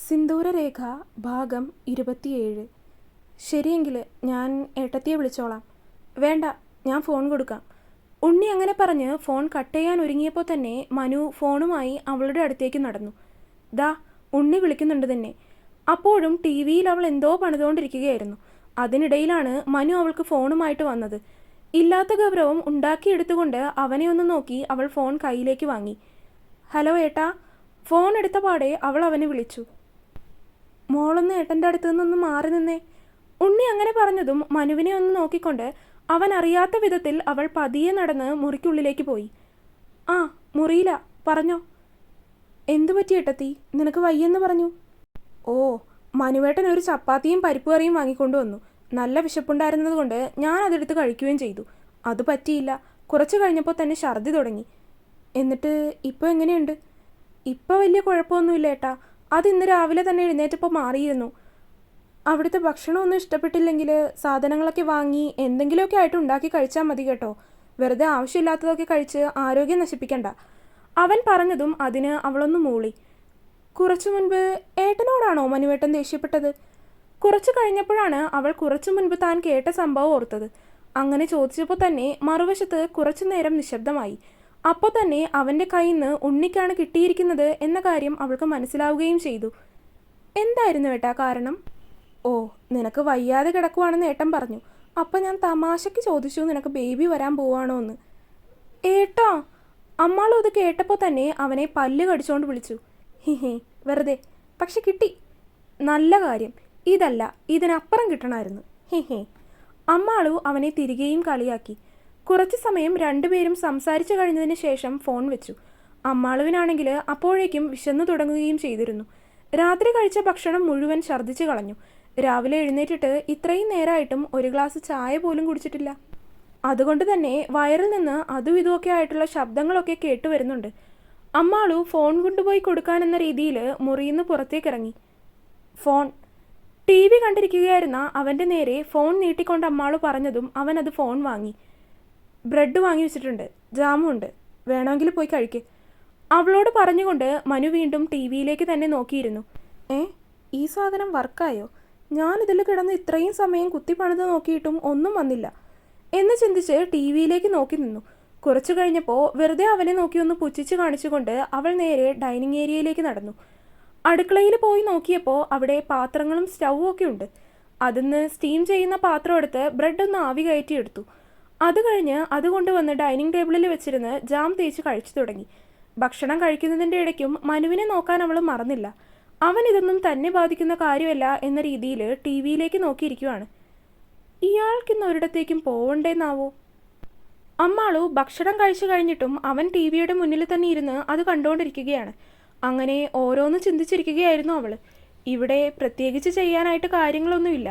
സിന്ദൂരരേഖ ഭാഗം 27. ശരിയെങ്കിൽ ഞാൻ ഏട്ടത്തിയെ വിളിച്ചോളാം. വേണ്ട, ഞാൻ ഫോൺ കൊടുക്കാം. ഉണ്ണി അങ്ങനെ പറഞ്ഞ് ഫോൺ കട്ട് ചെയ്യാൻ ഒരുങ്ങിയപ്പോൾ തന്നെ മനു ഫോണുമായി അവളുടെ അടുത്തേക്ക് നടന്നു. ദാ ഉണ്ണി വിളിക്കുന്നുണ്ട് തന്നെ. അപ്പോഴും ടി വിയിൽ അവൾ എന്തോ പണിതുകൊണ്ടിരിക്കുകയായിരുന്നു. അതിനിടയിലാണ് മനു അവൾക്ക് ഫോണുമായിട്ട് വന്നത്. ഇല്ലാത്ത ഗൗരവം ഉണ്ടാക്കിയെടുത്തുകൊണ്ട് അവനെ ഒന്ന് നോക്കി അവൾ ഫോൺ കയ്യിലേക്ക് വാങ്ങി. ഹലോ ഏട്ടാ. ഫോൺ എടുത്ത പാടെ അവൾ അവനെ വിളിച്ചു. മോളൊന്ന് ഏട്ടൻ്റെ അടുത്ത് നിന്നൊന്ന് മാറി നിന്നേ. ഉണ്ണി അങ്ങനെ പറഞ്ഞതും മനുവിനെ ഒന്ന് നോക്കിക്കൊണ്ട് അവൻ അറിയാത്ത വിധത്തിൽ അവൾ പതിയെ നടന്ന് മുറിക്കുള്ളിലേക്ക് പോയി. ആ മുറിയില്ല, പറഞ്ഞോ. എന്തു പറ്റി ഏട്ടത്തി, നിനക്ക് വയ്യെന്ന് പറഞ്ഞു? ഓ, മനുവേട്ടൻ ഒരു ചപ്പാത്തിയും പരിപ്പ് കറിയും വാങ്ങിക്കൊണ്ടു വന്നു. നല്ല വിശപ്പുണ്ടായിരുന്നത് കൊണ്ട് ഞാൻ അതെടുത്ത് കഴിക്കുകയും ചെയ്തു. അത് പറ്റിയില്ല. കുറച്ച് കഴിഞ്ഞപ്പോൾ തന്നെ ഛർദി തുടങ്ങി. എന്നിട്ട് ഇപ്പോൾ എങ്ങനെയുണ്ട്? ഇപ്പോൾ വലിയ കുഴപ്പമൊന്നുമില്ല ഏട്ടാ. അത് ഇന്ന് രാവിലെ തന്നെ എഴുന്നേറ്റപ്പോൾ മാറിയിരുന്നു. അവിടുത്തെ ഭക്ഷണമൊന്നും ഇഷ്ടപ്പെട്ടില്ലെങ്കിൽ സാധനങ്ങളൊക്കെ വാങ്ങി എന്തെങ്കിലുമൊക്കെ ആയിട്ട് ഉണ്ടാക്കി കഴിച്ചാൽ മതി കേട്ടോ. വെറുതെ ആവശ്യമില്ലാത്തതൊക്കെ കഴിച്ച് ആരോഗ്യം നശിപ്പിക്കണ്ട. അവൻ പറഞ്ഞതും അതിന് അവളൊന്ന് മൂളി. കുറച്ചു മുൻപ് ഏട്ടനോടാണോ മനുവേട്ടൻ ദേഷ്യപ്പെട്ടത്? കുറച്ചു കഴിഞ്ഞപ്പോഴാണ് അവൾ കുറച്ചു മുൻപ് താൻ കേട്ട സംഭവം ഓർത്തത്. അങ്ങനെ ചോദിച്ചപ്പോൾ തന്നെ മറുവശത്ത് കുറച്ചു നേരം നിശബ്ദമായി. അപ്പോൾ തന്നെ അവൻ്റെ കയ്യിൽ നിന്ന് ഉണ്ണിക്കാണ് കിട്ടിയിരിക്കുന്നത് എന്ന കാര്യം അവൾക്ക് മനസ്സിലാവുകയും ചെയ്തു. എന്തായിരുന്നു ഏട്ടാ കാരണം? ഓ, നിനക്ക് വയ്യാതെ കിടക്കുവാണെന്ന് ഏട്ടൻ പറഞ്ഞു. അപ്പം ഞാൻ തമാശയ്ക്ക് ചോദിച്ചു നിനക്ക് ബേബി വരാൻ പോവാണോ എന്ന്. ഏട്ടാ! അമ്മാളും അത് കേട്ടപ്പോൾ തന്നെ അവനെ പല്ല് കടിച്ചുകൊണ്ട് വിളിച്ചു. ഹിഹി, വെറുതെ. പക്ഷെ കിട്ടി. നല്ല കാര്യം. ഇതല്ല, ഇതിനപ്പുറം കിട്ടണമായിരുന്നു. ഹിഹി. അമ്മാളു അവനെ തിരികെയും കളിയാക്കി. കുറച്ചു സമയം രണ്ടുപേരും സംസാരിച്ചു കഴിഞ്ഞതിന് ശേഷം ഫോൺ വെച്ചു. അമ്മാളുവിനാണെങ്കിൽ അപ്പോഴേക്കും വിശന്നു തുടങ്ങുകയും ചെയ്തിരുന്നു. രാത്രി കഴിച്ച ഭക്ഷണം മുഴുവൻ ഛർദ്ദിച്ചു കളഞ്ഞു. രാവിലെ എഴുന്നേറ്റിട്ട് ഇത്രയും നേരമായിട്ടും ഒരു ഗ്ലാസ് ചായ പോലും കുടിച്ചിട്ടില്ല. അതുകൊണ്ട് തന്നെ വയറിൽ നിന്ന് അതും ഇതുമൊക്കെ ആയിട്ടുള്ള ശബ്ദങ്ങളൊക്കെ കേട്ടു വരുന്നുണ്ട്. അമ്മാളു ഫോൺ കൊണ്ടുപോയി കൊടുക്കാനെന്ന രീതിയിൽ മുറിയിൽ നിന്ന് പുറത്തേക്കിറങ്ങി. ഫോൺ ടി വി കണ്ടിരിക്കുകയായിരുന്ന അവൻ്റെ നേരെ ഫോൺ നീട്ടിക്കൊണ്ട് അമ്മാളു പറഞ്ഞതും അവൻ അത് ഫോൺ വാങ്ങി. ബ്രെഡ് വാങ്ങി വെച്ചിട്ടുണ്ട്, ജാമും ഉണ്ട്, വേണമെങ്കിൽ പോയി കഴിക്ക്. അവളോട് പറഞ്ഞുകൊണ്ട് മനു വീണ്ടും ടി വിയിലേക്ക് തന്നെ നോക്കിയിരുന്നു. ഈ സാധനം വർക്കായോ? ഞാനിതിൽ കിടന്ന് ഇത്രയും സമയം കുത്തിപ്പണിത് നോക്കിയിട്ടും ഒന്നും വന്നില്ല എന്ന് ചിന്തിച്ച് ടി വിയിലേക്ക് നോക്കി നിന്നു. കുറച്ചു കഴിഞ്ഞപ്പോൾ വെറുതെ അവനെ നോക്കി ഒന്ന് പുച്ഛിച്ച് കാണിച്ചുകൊണ്ട് അവൾ നേരെ ഡൈനിങ് ഏരിയയിലേക്ക് നടന്നു. അടുക്കളയിൽ പോയി നോക്കിയപ്പോൾ അവിടെ പാത്രങ്ങളും സ്റ്റൗവും ഒക്കെ ഉണ്ട്. അതിന്ന് സ്റ്റീം ചെയ്യുന്ന പാത്രം എടുത്ത് ബ്രെഡ് ഒന്ന് ആവി കയറ്റിയെടുത്തു. അത് കഴിഞ്ഞ് അതുകൊണ്ടുവന്ന് ഡൈനിങ് ടേബിളിൽ വെച്ചിരുന്ന് ജാം തേച്ച് കഴിച്ചു തുടങ്ങി. ഭക്ഷണം കഴിക്കുന്നതിൻ്റെ ഇടയ്ക്കും മനുവിനെ നോക്കാൻ അവൾ മറന്നില്ല. അവൻ ഇതൊന്നും തന്നെ ബാധിക്കുന്ന കാര്യമല്ല എന്ന രീതിയിൽ ടി വിയിലേക്ക് നോക്കിയിരിക്കുവാണ്. ഇയാൾക്കിന്ന് ഒരിടത്തേക്കും പോവണ്ടേന്നാവോ? അമ്മാളു ഭക്ഷണം കഴിച്ചു കഴിഞ്ഞിട്ടും അവൻ ടി വിയുടെ മുന്നിൽ തന്നെ ഇരുന്ന് അത് കണ്ടുകൊണ്ടിരിക്കുകയാണ്. അങ്ങനെ ഓരോന്ന് ചിന്തിച്ചിരിക്കുകയായിരുന്നു അവൾ. ഇവിടെ പ്രത്യേകിച്ച് ചെയ്യാനായിട്ട് കാര്യങ്ങളൊന്നുമില്ല.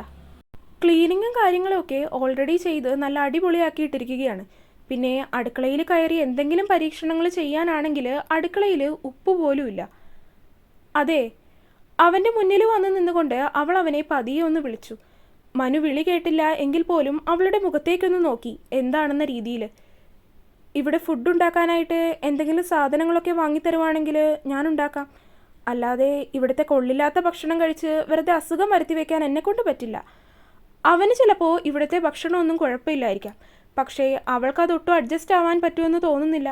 ക്ലീനിങ്ങും കാര്യങ്ങളൊക്കെ ഓൾറെഡി ചെയ്ത് നല്ല അടിപൊളിയാക്കിയിട്ടിരിക്കുകയാണ്. പിന്നെ അടുക്കളയിൽ കയറി എന്തെങ്കിലും പരീക്ഷണങ്ങൾ ചെയ്യാനാണെങ്കിൽ അടുക്കളയിൽ ഉപ്പ് പോലും ഇല്ല. അതെ, അവൻ്റെ മുന്നിൽ വന്ന് നിന്നുകൊണ്ട് അവൾ അവനെ പതിയെ ഒന്ന് വിളിച്ചു. മനു വിളി കേട്ടില്ല എങ്കിൽ പോലും അവളുടെ മുഖത്തേക്കൊന്ന് നോക്കി എന്താണെന്ന രീതിയിൽ. ഇവിടെ ഫുഡ് ഉണ്ടാക്കാനായിട്ട് എന്തെങ്കിലും സാധനങ്ങളൊക്കെ വാങ്ങിത്തരുവാണെങ്കിൽ ഞാൻ ഉണ്ടാക്കാം. അല്ലാതെ ഇവിടുത്തെ കൊള്ളില്ലാത്ത ഭക്ഷണം കഴിച്ച് വെറുതെ അസുഖം വരുത്തി വയ്ക്കാൻ എന്നെക്കൊണ്ട് പറ്റില്ല. അവന് ചിലപ്പോൾ ഇവിടുത്തെ ഭക്ഷണമൊന്നും കുഴപ്പമില്ലായിരിക്കാം, പക്ഷേ അവൾക്കതൊട്ടും അഡ്ജസ്റ്റ് ആവാൻ പറ്റുമെന്ന് തോന്നുന്നില്ല.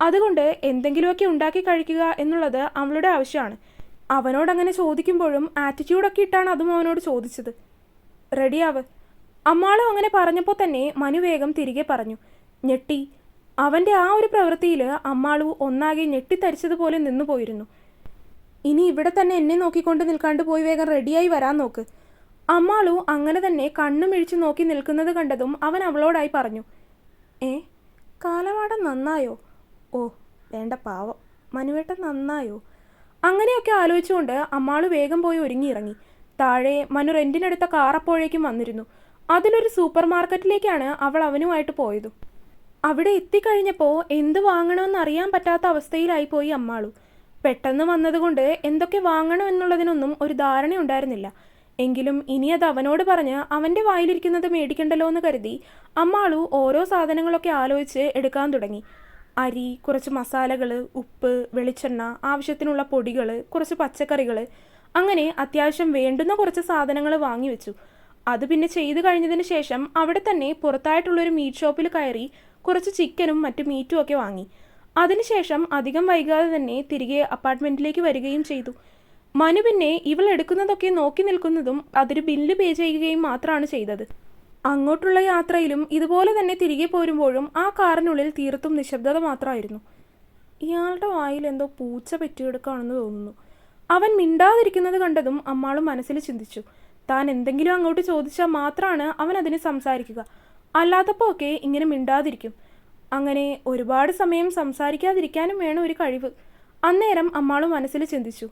അതുകൊണ്ട് എന്തെങ്കിലുമൊക്കെ ഉണ്ടാക്കി കഴിക്കുക എന്നുള്ളത് അവളുടെ ആവശ്യമാണ്. അവനോടങ്ങനെ ചോദിക്കുമ്പോഴും ആറ്റിറ്റ്യൂഡൊക്കെ ഇട്ടാണ് അതും അവനോട് ചോദിച്ചത്. റെഡിയാവ്. അമ്മാളും അങ്ങനെ പറഞ്ഞപ്പോൾ തന്നെ മനു വേഗം തിരികെ പറഞ്ഞു. ഞെട്ടി. അവൻ്റെ ആ ഒരു പ്രവൃത്തിയിൽ അമ്മാളു ഒന്നാകെ ഞെട്ടിത്തരിച്ചതുപോലെ നിന്നു പോയിരുന്നു. ഇനി ഇവിടെ തന്നെ എന്നെ നോക്കിക്കൊണ്ട് നിൽക്കാണ്ട് പോയി വേഗം റെഡിയായി വരാൻ നോക്ക്. അമ്മാളു അങ്ങനെ തന്നെ കണ്ണുമിഴിച്ച് നോക്കി നിൽക്കുന്നത് കണ്ടതും അവൻ അവളോടായി പറഞ്ഞു. കാലവാടം നന്നായോ? ഓ വേണ്ട, പാവം മനുവേട്ടൻ നന്നായോ? അങ്ങനെയൊക്കെ ആലോചിച്ചുകൊണ്ട് അമ്മാളു വേഗം പോയി ഒരുങ്ങിയിറങ്ങി. താഴെ മനു റെൻറ്റിനെടുത്ത കാർ അപ്പോഴേക്കും വന്നിരുന്നു. അതിലൊരു സൂപ്പർ മാർക്കറ്റിലേക്കാണ് അവൾ അവനുമായിട്ട് പോയത്. അവിടെ എത്തിക്കഴിഞ്ഞപ്പോൾ എന്ത് വാങ്ങണമെന്ന് അറിയാൻ പറ്റാത്ത അവസ്ഥയിലായിപ്പോയി അമ്മാളു. പെട്ടെന്ന് വന്നതുകൊണ്ട് എന്തൊക്കെ വാങ്ങണമെന്നുള്ളതിനൊന്നും ഒരു ധാരണ ഉണ്ടായിരുന്നില്ല. എങ്കിലും ഇനി അത് അവനോട് പറഞ്ഞ് അവൻ്റെ വായിലിരിക്കുന്നത് മേടിക്കണ്ടല്ലോ എന്ന് കരുതി അമ്മാളു ഓരോ സാധനങ്ങളൊക്കെ ആലോചിച്ച് എടുക്കാൻ തുടങ്ങി. അരി, കുറച്ച് മസാലകൾ, ഉപ്പ്, വെളിച്ചെണ്ണ, ആവശ്യത്തിനുള്ള പൊടികൾ, കുറച്ച് പച്ചക്കറികൾ, അങ്ങനെ അത്യാവശ്യം വേണ്ടുന്ന കുറച്ച് സാധനങ്ങൾ വാങ്ങിവെച്ചു. അത് പിന്നെ ചെയ്തു കഴിഞ്ഞതിന് ശേഷം അവിടെ തന്നെ പുറത്തായിട്ടുള്ളൊരു മീറ്റ് ഷോപ്പിൽ കയറി കുറച്ച് ചിക്കനും മറ്റു മീറ്റും ഒക്കെ വാങ്ങി. അതിനുശേഷം അധികം വൈകാതെ തന്നെ തിരികെ അപ്പാർട്ട്മെൻറ്റിലേക്ക് വരികയും ചെയ്തു. മനു പിന്നെ ഇവൾ എടുക്കുന്നതൊക്കെ നോക്കി നിൽക്കുന്നതും അതൊരു ബില്ല് പേ ചെയ്യുകയും മാത്രമാണ് ചെയ്തത്. അങ്ങോട്ടുള്ള യാത്രയിലും ഇതുപോലെ തന്നെ തിരികെ പോരുമ്പോഴും ആ കാറിനുള്ളിൽ തീർത്തും നിശബ്ദത മാത്രമായിരുന്നു. ഇയാളുടെ വായിൽ എന്തോ പൂച്ച പെറ്റിയെടുക്കുകയാണെന്ന് തോന്നുന്നു. അവൻ മിണ്ടാതിരിക്കുന്നത് കണ്ടതും അമ്മാളും മനസ്സിൽ ചിന്തിച്ചു. താൻ എന്തെങ്കിലും അങ്ങോട്ട് ചോദിച്ചാൽ മാത്രമാണ് അവൻ അതിന് സംസാരിക്കുക, അല്ലാത്തപ്പോൾ ഒക്കെ ഇങ്ങനെ മിണ്ടാതിരിക്കും. അങ്ങനെ ഒരുപാട് സമയം സംസാരിക്കാതിരിക്കാനും വേണം ഒരു കഴിവ്. അന്നേരം അമ്മാളും മനസ്സിൽ ചിന്തിച്ചു.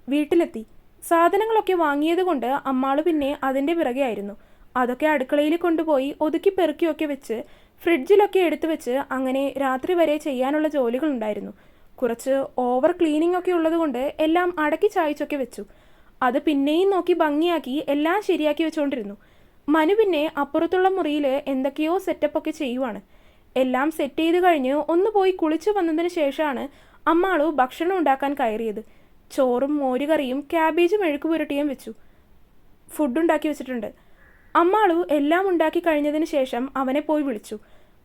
വീട്ടിലെത്തി. സാധനങ്ങളൊക്കെ വാങ്ങിയത് കൊണ്ട് അമ്മാള് പിന്നെ അതിൻ്റെ പിറകെ ആയിരുന്നു. അതൊക്കെ അടുക്കളയിൽ കൊണ്ടുപോയി ഒതുക്കി പെറുക്കിയൊക്കെ വെച്ച് ഫ്രിഡ്ജിലൊക്കെ എടുത്തു വെച്ച് അങ്ങനെ രാത്രി വരെ ചെയ്യാനുള്ള ജോലികളുണ്ടായിരുന്നു. കുറച്ച് ഓവർ ക്ലീനിങ് ഒക്കെ ഉള്ളതുകൊണ്ട് എല്ലാം അടക്കി ചായച്ചൊക്കെ വെച്ചു. അത് പിന്നെയും നോക്കി ഭംഗിയാക്കി എല്ലാം ശരിയാക്കി വെച്ചുകൊണ്ടിരുന്നു. മനു പിന്നെ അപ്പുറത്തുള്ള മുറിയിൽ എന്തൊക്കെയോ സെറ്റപ്പൊക്കെ ചെയ്യുവാണ്. എല്ലാം സെറ്റ് ചെയ്ത് കഴിഞ്ഞ് ഒന്ന് പോയി കുളിച്ചു വന്നതിന് ശേഷമാണ് അമ്മാളു ഭക്ഷണം ഉണ്ടാക്കാൻ കയറിയത്. ചോറും മോരുകറിയും ക്യാബേജും മെഴുക്ക് പുരട്ടിയും വെച്ചു. ഫുഡുണ്ടാക്കി വെച്ചിട്ടുണ്ട്. അമ്മാളു എല്ലാം ഉണ്ടാക്കി കഴിഞ്ഞതിന് ശേഷം അവനെ പോയി വിളിച്ചു.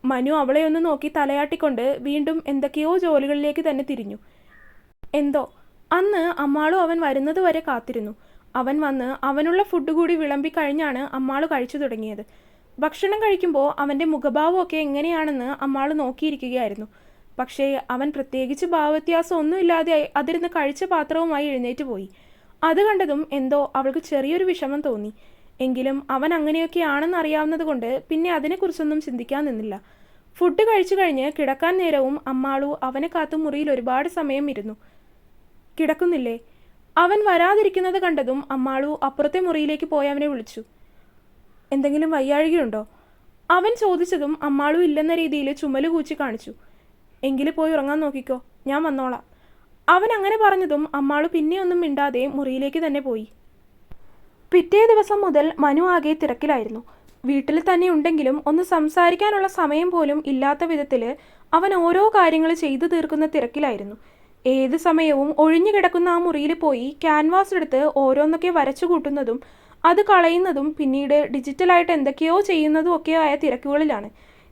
മനു അവളെ ഒന്ന് നോക്കി തലയാട്ടിക്കൊണ്ട് വീണ്ടും എന്തൊക്കെയോ ജോലികളിലേക്ക് തന്നെ തിരിഞ്ഞു. എന്തോ അന്ന് അമ്മാളു അവൻ വരുന്നത് വരെ കാത്തിരുന്നു. അവൻ വന്ന് അവനുള്ള ഫുഡ് കൂടി വിളമ്പി കഴിഞ്ഞാണ് അമ്മാളു കഴിച്ചു തുടങ്ങിയത്. ഭക്ഷണം കഴിക്കുമ്പോൾ അവൻ്റെ മുഖഭാവമൊക്കെ എങ്ങനെയാണെന്ന് അമ്മാളു നോക്കിയിരിക്കുകയായിരുന്നു. പക്ഷേ അവൻ പ്രത്യേകിച്ച് ഭാവവ്യത്യാസം ഒന്നുമില്ലാതെ അതിരുന്ന് കഴിച്ച പാത്രവുമായി എഴുന്നേറ്റ് പോയി. അത് കണ്ടതും എന്തോ അവൾക്ക് ചെറിയൊരു വിഷമം തോന്നി. എങ്കിലും അവൻ അങ്ങനെയൊക്കെ ആണെന്ന് അറിയാവുന്നത് കൊണ്ട് പിന്നെ അതിനെക്കുറിച്ചൊന്നും ചിന്തിക്കാൻ നിന്നില്ല. ഫുഡ് കഴിച്ചു കഴിഞ്ഞ് കിടക്കാൻ നേരവും അമ്മാളു അവനെ കാത്തു മുറിയിൽ ഒരുപാട് സമയം ഇരുന്നു. കിടക്കുന്നില്ലേ? അവൻ വരാതിരിക്കുന്നത് കണ്ടതും അമ്മാളു അപ്പുറത്തെ മുറിയിലേക്ക് പോയി അവനെ വിളിച്ചു. എന്തെങ്കിലും വയ്യാഴികയുണ്ടോ? അവൻ ചോദിച്ചതും അമ്മാളു ഇല്ലെന്ന രീതിയിൽ ചുമല് കൂച്ചി കാണിച്ചു. എങ്കിലും പോയി ഉറങ്ങാൻ നോക്കിക്കോ, ഞാൻ വന്നോളാം. അവൻ അങ്ങനെ പറഞ്ഞതും അമ്മാളു പിന്നെയൊന്നും മിണ്ടാതെ മുറിയിലേക്ക് തന്നെ പോയി. പിറ്റേ ദിവസം മുതൽ മനു ആകെ തിരക്കിലായിരുന്നു. വീട്ടിൽ തന്നെ ഉണ്ടെങ്കിലും ഒന്ന് സംസാരിക്കാനുള്ള സമയം പോലും ഇല്ലാത്ത വിധത്തിൽ അവൻ ഓരോ കാര്യങ്ങൾ ചെയ്തു തീർക്കുന്ന തിരക്കിലായിരുന്നു. ഏത് സമയവും ഒഴിഞ്ഞു കിടക്കുന്ന ആ മുറിയിൽ പോയി ക്യാൻവാസ് എടുത്ത് ഓരോന്നൊക്കെ വരച്ചു കൂട്ടുന്നതും അത് കളയുന്നതും പിന്നീട് ഡിജിറ്റലായിട്ട് എന്തൊക്കെയോ ചെയ്യുന്നതും ഒക്കെ ആയ തിരക്കുകളിലാണ്.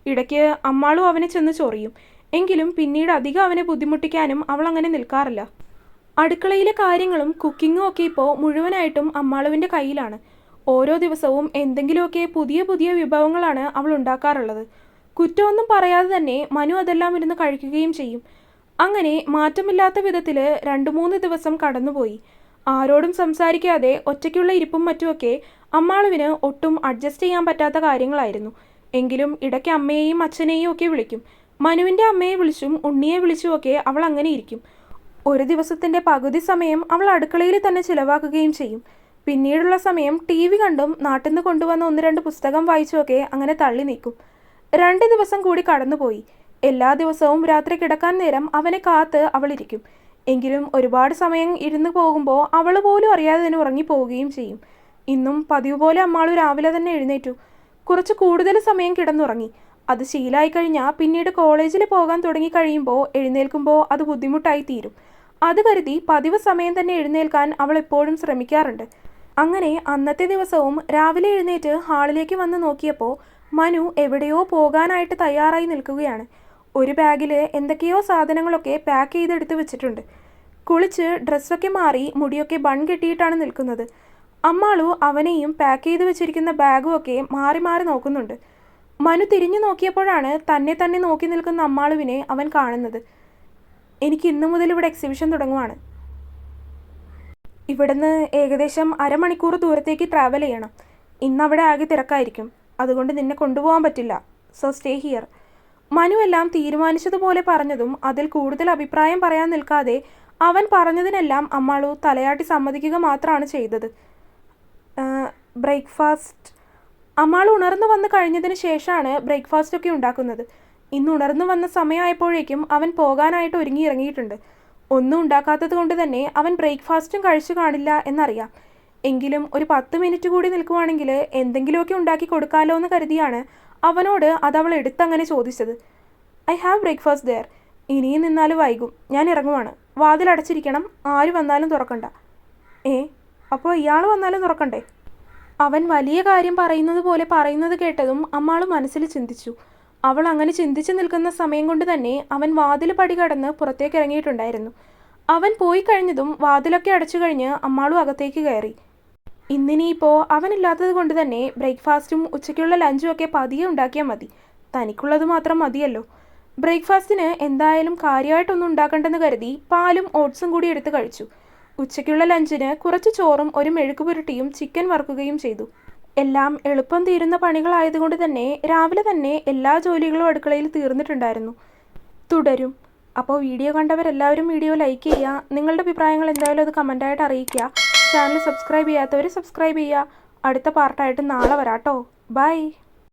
ഇടയ്ക്ക് അമ്മാളും അവനെ ചെന്ന് ചൊറിയും. എങ്കിലും പിന്നീട് അധികം അവനെ ബുദ്ധിമുട്ടിക്കാനും അവൾ അങ്ങനെ നിൽക്കാറില്ല. അടുക്കളയിലെ കാര്യങ്ങളും കുക്കിങ്ങും ഒക്കെ ഇപ്പോൾ മുഴുവനായിട്ടും അമ്മാളുവിൻ്റെ കയ്യിലാണ്. ഓരോ ദിവസവും എന്തെങ്കിലുമൊക്കെ പുതിയ പുതിയ വിഭവങ്ങളാണ് അവൾ ഉണ്ടാക്കാറുള്ളത്. കുറ്റമൊന്നും പറയാതെ തന്നെ മനു അതെല്ലാം ഇരുന്ന് കഴിക്കുകയും ചെയ്യും. അങ്ങനെ മാറ്റമില്ലാത്ത വിധത്തിൽ 2-3 ദിവസം കടന്നുപോയി. ആരോടും സംസാരിക്കാതെ ഒറ്റയ്ക്കുള്ള ഇരിപ്പും മറ്റുമൊക്കെ അമ്മാളുവിന് ഒട്ടും അഡ്ജസ്റ്റ് ചെയ്യാൻ പറ്റാത്ത കാര്യങ്ങളായിരുന്നു. എങ്കിലും ഇടയ്ക്ക് അമ്മയെയും അച്ഛനെയും ഒക്കെ വിളിക്കും. മനുവിൻ്റെ അമ്മയെ വിളിച്ചും ഉണ്ണിയെ വിളിച്ചുമൊക്കെ അവൾ അങ്ങനെ ഇരിക്കും. ഒരു ദിവസത്തിൻ്റെ പകുതി സമയം അവൾ അടുക്കളയിൽ തന്നെ ചിലവാക്കുകയും ചെയ്യും. പിന്നീടുള്ള സമയം TV കണ്ടും നാട്ടിൽ നിന്ന് കൊണ്ടുവന്ന 1-2 പുസ്തകം വായിച്ചുമൊക്കെ അങ്ങനെ തള്ളി നീക്കും. 2 ദിവസം കൂടി കടന്നുപോയി. എല്ലാ ദിവസവും രാത്രി കിടക്കാൻ നേരം അവനെ കാത്ത് അവളിരിക്കും. എങ്കിലും ഒരുപാട് സമയം ഇരുന്ന് പോകുമ്പോൾ അവൾ പോലും അറിയാതെ തന്നെ ഉറങ്ങിപ്പോവുകയും ചെയ്യും. ഇന്നും പതിവ് പോലെ അമ്മാളു രാവിലെ തന്നെ എഴുന്നേറ്റു. കുറച്ച് കൂടുതൽ സമയം കിടന്നുറങ്ങി. അത് ശീലമായി കഴിഞ്ഞാൽ പിന്നീട് കോളേജിൽ പോകാൻ തുടങ്ങി കഴിയുമ്പോൾ എഴുന്നേൽക്കുമ്പോൾ അത് ബുദ്ധിമുട്ടായി തീരും. അത് കരുതി പതിവ് സമയം തന്നെ എഴുന്നേൽക്കാൻ അവൾ എപ്പോഴും ശ്രമിക്കാറുണ്ട്. അങ്ങനെ അന്നത്തെ ദിവസവും രാവിലെ എഴുന്നേറ്റ് ഹാളിലേക്ക് വന്ന് നോക്കിയപ്പോൾ മനു എവിടെയോ പോകാനായിട്ട് തയ്യാറായി നിൽക്കുകയാണ്. ഒരു ബാഗിൽ എന്തൊക്കെയോ സാധനങ്ങളൊക്കെ പാക്ക് ചെയ്തെടുത്ത് വെച്ചിട്ടുണ്ട്. കുളിച്ച് ഡ്രസ്സൊക്കെ മാറി മുടിയൊക്കെ ബൺ കെട്ടിയിട്ടാണ് നിൽക്കുന്നത്. അമ്മാളു അവനെയും പാക്ക് ചെയ്ത് വെച്ചിരിക്കുന്ന ബാഗും ഒക്കെ മാറി മാറി നോക്കുന്നുണ്ട്. മനു തിരിഞ്ഞു നോക്കിയപ്പോഴാണ് തന്നെ നോക്കി നിൽക്കുന്ന അമ്മാളുവിനെ അവൻ കാണുന്നത്. എനിക്ക് ഇന്നു മുതൽ ഇവിടെ എക്സിബിഷൻ തുടങ്ങുവാണ്. ഇവിടുന്ന് ഏകദേശം 1/2 മണിക്കൂർ ദൂരത്തേക്ക് ട്രാവൽ ചെയ്യണം. ഇന്നവിടെ ആകെ തിരക്കായിരിക്കും. അതുകൊണ്ട് നിന്നെ കൊണ്ടുപോകാൻ പറ്റില്ല. So stay here. മനു എല്ലാം തീരുമാനിച്ചതുപോലെ പറഞ്ഞതും അതിൽ കൂടുതൽ അഭിപ്രായം പറയാൻ നിൽക്കാതെ അവൻ പറഞ്ഞതിനെല്ലാം അമ്മാളു തലയാട്ടി സമ്മതിക്കുക മാത്രമാണ് ചെയ്തത്. ബ്രേക്ക്ഫാസ്റ്റ്. അമ്മാളു ഉണർന്നു വന്ന് കഴിഞ്ഞതിന് ശേഷമാണ് ബ്രേക്ക്ഫാസ്റ്റൊക്കെ ഉണ്ടാക്കുന്നത്. ഇന്ന് ഉണർന്നു വന്ന സമയമായപ്പോഴേക്കും അവൻ പോകാനായിട്ട് ഒരുങ്ങി ഇറങ്ങിയിട്ടുണ്ട്. ഒന്നും ഉണ്ടാക്കാത്തത് കൊണ്ട് തന്നെ അവൻ ബ്രേക്ക്ഫാസ്റ്റും കഴിച്ചു കാണില്ല എന്നറിയാം. എങ്കിലും ഒരു 10 മിനിറ്റ് കൂടി നിൽക്കുവാണെങ്കിൽ എന്തെങ്കിലുമൊക്കെ ഉണ്ടാക്കി കൊടുക്കാമല്ലോ എന്ന് കരുതിയാണ് അവനോട് അതവൾ എടുത്തങ്ങനെ ചോദിച്ചത്. I have breakfast there. ഇനിയും നിന്നാൽ വൈകും. ഞാൻ ഇറങ്ങുവാണ്. വാതിലടച്ചിരിക്കണം. ആര് വന്നാലും തുറക്കണ്ട. അപ്പോൾ ഇയാൾ വന്നാലും തുറക്കണ്ടേ? അവൻ വലിയ കാര്യം പറയുന്നത് പോലെ പറയുന്നത് കേട്ടതും അമ്മാൾ മനസ്സിൽ ചിന്തിച്ചു. അവൾ അങ്ങനെ ചിന്തിച്ചു നിൽക്കുന്ന സമയം കൊണ്ട് തന്നെ അവൻ വാതിൽ പടി കടന്ന് പുറത്തേക്ക് ഇറങ്ങിയിട്ടുണ്ടായിരുന്നു. അവൻ പോയി കഴിഞ്ഞതും വാതിലൊക്കെ അടച്ചു കഴിഞ്ഞ് അമ്മാളും അകത്തേക്ക് കയറി. ഇന്നിനിയിപ്പോൾ അവനില്ലാത്തത് കൊണ്ട് തന്നെ ബ്രേക്ക്ഫാസ്റ്റും ഉച്ചയ്ക്കുള്ള ലഞ്ചും ഒക്കെ പതിയെ ഉണ്ടാക്കിയാൽ മതി. തനിക്കുള്ളത് മാത്രം മതിയല്ലോ. ബ്രേക്ക്ഫാസ്റ്റിന് എന്തായാലും കാര്യമായിട്ടൊന്നും ഉണ്ടാക്കണ്ടെന്ന് കരുതി പാലും ഓട്സും കൂടി എടുത്ത് കഴിച്ചു. ഉച്ചയ്ക്കുള്ള ലഞ്ചിന് കുറച്ച് ചോറും ഒരു മെഴുക്ക് പുരട്ടിയും ചിക്കൻ വറുക്കുകയും ചെയ്തു. എല്ലാം എളുപ്പം തീരുന്ന പണികളായതുകൊണ്ട് തന്നെ രാവിലെ തന്നെ എല്ലാ ജോലികളും അടുക്കളയിൽ തീർന്നിട്ടുണ്ടായിരുന്നു. തുടരും. അപ്പോൾ വീഡിയോ കണ്ടവരെല്ലാവരും വീഡിയോ ലൈക്ക് ചെയ്യുക. നിങ്ങളുടെ അഭിപ്രായങ്ങൾ എന്തായാലും അത് കമൻറ്റായിട്ട് അറിയിക്കുക. ചാനൽ സബ്സ്ക്രൈബ് ചെയ്യാത്തവർ സബ്സ്ക്രൈബ് ചെയ്യുക. അടുത്ത പാർട്ടായിട്ട് നാളെ വരാട്ടോ. ബൈ.